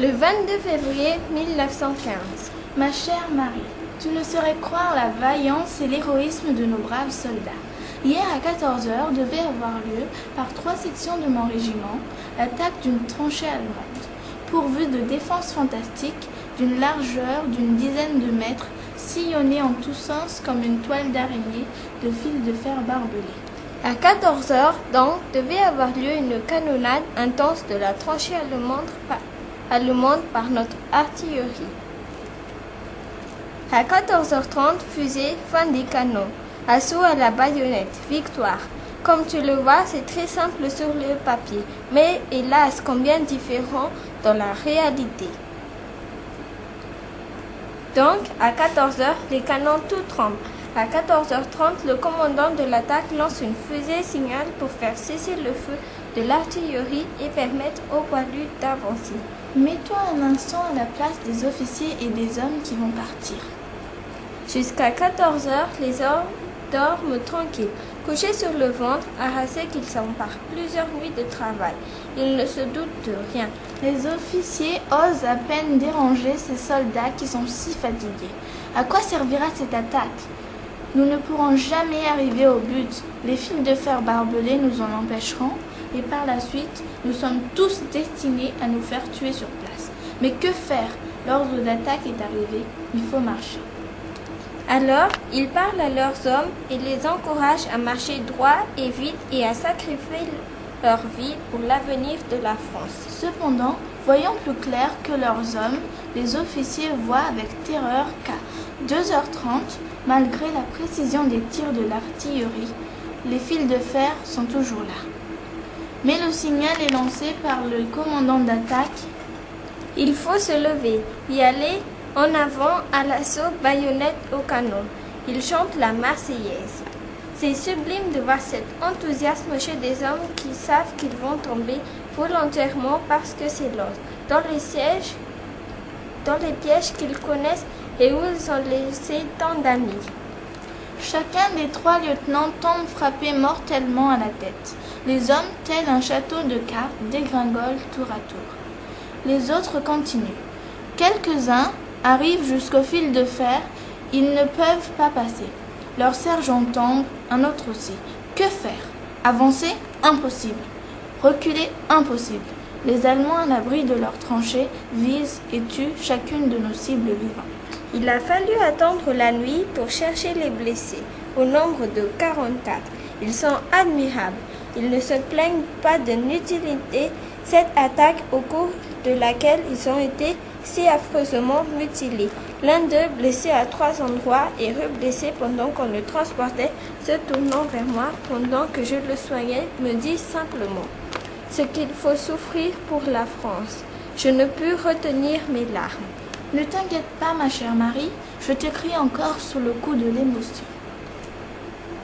Le 22 février 1915. Ma chère Marie, tu ne saurais croire la vaillance et l'héroïsme de nos braves soldats. Hier à 14 heures devait avoir lieu, par 3 sections de mon régiment, l'attaque d'une tranchée allemande, pourvue de défenses fantastiques, d'une largeur d'une dizaine de mètres, sillonnée en tous sens comme une toile d'araignée de fils de fer barbelés. À 14 heures, donc, devait avoir lieu une canonnade intense de la tranchée allemande par notre artillerie. À 14h30, fusée, fin des canons. Assaut à la baïonnette, victoire. Comme tu le vois, c'est très simple sur le papier, mais hélas, combien différent dans la réalité. Donc, à 14h, les canons tout tremblent. À 14h30, le commandant de l'attaque lance une fusée signal pour faire cesser le feu de l'artillerie et permettre aux poilus d'avancer. Mets-toi un instant à la place des officiers et des hommes qui vont partir. Jusqu'à 14h, les hommes dorment tranquilles, couchés sur le ventre, harassés qu'ils sont par plusieurs nuits de travail. Ils ne se doutent de rien. Les officiers osent à peine déranger ces soldats qui sont si fatigués. À quoi servira cette attaque ? Nous ne pourrons jamais arriver au but. Les fils de fer barbelés nous en empêcheront et par la suite, nous sommes tous destinés à nous faire tuer sur place. Mais que faire ? L'ordre d'attaque est arrivé, il faut marcher. Alors, ils parlent à leurs hommes et les encouragent à marcher droit et vite et à sacrifier leur vie pour l'avenir de la France. Cependant, voyant plus clair que leurs hommes, les officiers voient avec terreur qu'à 2h30, malgré la précision des tirs de l'artillerie, les fils de fer sont toujours là. Mais le signal est lancé par le commandant d'attaque. Il faut se lever, y aller en avant à l'assaut, baïonnette au canon. Il chante la Marseillaise. C'est sublime de voir cet enthousiasme chez des hommes qui savent qu'ils vont tomber volontairement parce que c'est l'ordre. Dans les pièges qu'ils connaissent et où ils ont laissé tant d'amis. Chacun des 3 lieutenants tombe frappé mortellement à la tête. Les hommes, tel un château de cartes, dégringolent tour à tour. Les autres continuent. Quelques-uns arrivent jusqu'au fil de fer, ils ne peuvent pas passer. Leur sergent tombe, un autre aussi. Que faire ? Avancer ? Impossible. Reculer ? Impossible. Les Allemands, à l'abri de leurs tranchées, visent et tuent chacune de nos cibles vivantes. Il a fallu attendre la nuit pour chercher les blessés, au nombre de 44. Ils sont admirables. Ils ne se plaignent pas de l'utilité cette attaque au cours de laquelle ils ont été si affreusement mutilés. L'un d'eux, blessé à 3 endroits et reblessé pendant qu'on le transportait, se tournant vers moi pendant que je le soignais, me dit simplement « Ce qu'il faut souffrir pour la France ». Je ne pus retenir mes larmes. Ne t'inquiète pas, ma chère Marie, je t'écris encore sous le coup de l'émotion.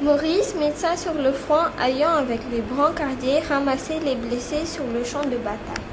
Maurice, médecin sur le front, ayant avec les brancardiers ramassé les blessés sur le champ de bataille.